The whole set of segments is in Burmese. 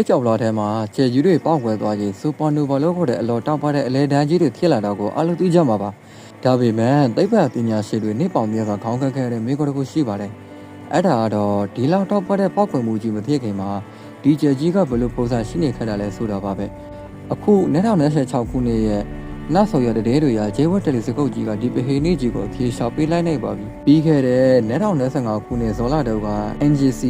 ကြော်လာထဲမှာကျေယူတွေပေါက်ကွယ်သွားရင်စူပါနိုဗာလို့ခေါ်တဲ့အလော်တောက်ပတဲ့အလဲတန်းကြီးတွေဖြစ်လာတော့ကိုအလုံးသိကြမှာပါဒါပေမဲ့သိပ္ပံပညာရှင်တွေနှစ်ပေါင်းများစွာခေါင်းခက်ခဲတဲ့မိကွတစ်ခုရှိပါတယ်အဲ့ဒါကတော့ဒီလောက်တောက်ပတဲ့ပေါက်ကွယ်မှုကြီးမဖြစ်ခင်မှာဒီကျေကြီးကဘယ်လိုပုံစံရှိနေခက်တာလဲဆိုတာပါပဲအခု2026ခုနှစ်ရဲ့နောက်ဆိုရတဲ့တွေရဂျေဝတ်တယ်လီစကုတ်ကြီးကဒီပဟေနေကြီးကိုဖြေလျှောက်ပေးလိုက်နိုင်ပါပြီပြီးခဲ့တဲ့2025ခုနှစ်ဇွန်လတုန်းက NGC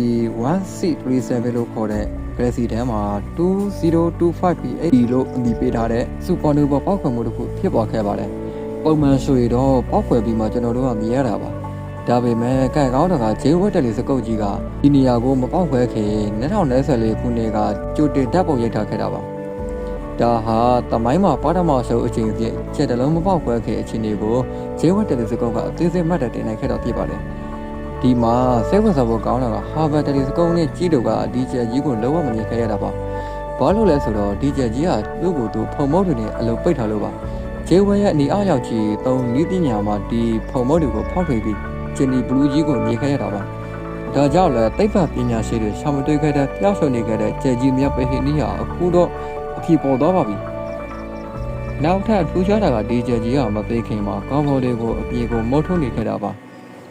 1637လို့ခေါ်တဲ့ Galaxy ထဲမှာ20258လို့အမည်ပေးထားတဲ့ Supernova ပေါက်ကွယ်မှုတစ်ခုဖြစ်ပေါ်ခဲ့ပါတယ်ပုံမှန်ဆိုရင်တော့ပေါက်ကွယ်ပြီးမှကျွန်တော်တို့ကမြင်ရတာပါဒါပေမဲ့ကဲကောင်းတကဂျေဝတ်တယ်လီစကုတ်ကြီးကဒီနေရာကိုမပေါက်ခွဲခင်2024ခုနှစ်ကကြိုတင်ဓာတ်ပုံရိုက်ထားခဲ့တာပါဒါဟာတမိုင်းမှာပါဒမရှုပ်အချိန်ပြည့်ချက်တလုံးမပေါက်ခွဲခင်အခြေအနေကိုဂျေဝတ်တယ်လီစကုတ်ကအသေးစိတ်မှတ်တတင်နိုင်ခဲ့တော့ဖြစ်ပါတယ်ဒီမှာစိတ်ဝင်စားဖို့ကောင်းတာကဟာဗတ်တယ်လီစကုတ်နဲ့ကြီးတို့ကဒီချက်ကြီးကိုလုံးဝမမြင်ခဲ့ရတာပါဘာလို့လဲဆိုတော့ဒီချက်ကြီးကသူ့ကိုယ်သူဖုံမုတ်တွေနဲ့အလုံးပိတ်ထားလို့ပါဂျေဝတ်ရဲ့အနီအားရောက်ကြီးသုံးနည်းပညာမှာဒီဖုံမုတ်တွေကိုဖောက်ထွေပြီးဂျင်နီဘလူးကြီးကိုမြင်ခဲ့ရတာပါဒါကြောင့်လည်းသိပ္ပံပညာရှင်တွေရှာမတွေ့ခဲ့တဲ့ပျောက်ဆုံးနေခဲ့တဲ့ဂျေကြီးမြတ်ပဟိနီဟာအခုတော့အဖြစ်ပေါ်သွားပါပြီနောက်ထပ်ထူးခြားတာကဒီဂျေကြီးကမသိခင်မှာကောင်းဘော်လေးကိုအပြေကိုမုတ်ထုတ်နေခဲ့တာပါ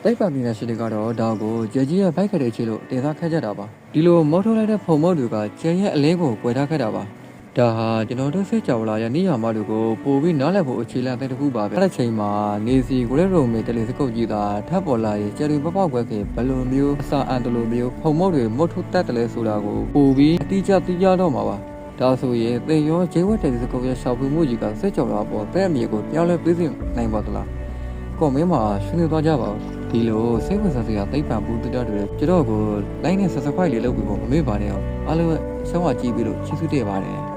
သိပ္ပံပညာရှင်တွေကတော့ဒါကိုဂျေကြီးရဲ့ဘိုက်ခတဲ့ချေလို့တင်စားခဲ့ကြတာပါဒီလိုမုတ်ထုတ်လိုက်တဲ့ဖုံမုတ်တွေကဂျေရဲ့အလင်းကိုကွယ်ထားခဲ့တာပါဒါဟာကျွန်တော်တို့စိတ်ကြော်လာရနေရမတို့ကိုပို့ပြီးနားလည်ဖို့အခြေလမ်းတဲ့တစ်ခုပါပဲအဲ့ဒီချိန်မှာနေစီကိုရဲရိုမေတယ်လီစကုတ်ကြီးသာထပ်ပေါ်လာရင်ကျယ်ရီပပောက်ခွဲခင်ဘယ်လိုမျိုးအစာအန်တလိုမျိုးဖုံမုတ်တွေမုတ်ထုတ်တတ်တယ်လဲဆိုတာကိုပို့ပြီးအတိအကျသိကြတော့မှာပါဒါဆိုရင်သင်ရောဂျေဝတ်တယ်လီစကုတ်ရဲ့ရှောက်ပူမှုကြီးကစိတ်ကြော်လာပေါ်တဲ့အမြေကိုပြောင်းလဲပေးနိုင်ပါသလားကွန်မင်းမှာရှင်းနေသွားကြပါဦးဒီလိုစိတ်ဝင်စားစရာသိပ္ပံပူတတ်တွေကျွန်တော်ကို like နဲ့ subscribe လေးလုပ်ပြီးဖို့မမေ့ပါနဲ့အောင်အားလုံးဆောင်းဝကြည့်ပြီးလို့ချစ်စွတ်တဲ့ပါတယ်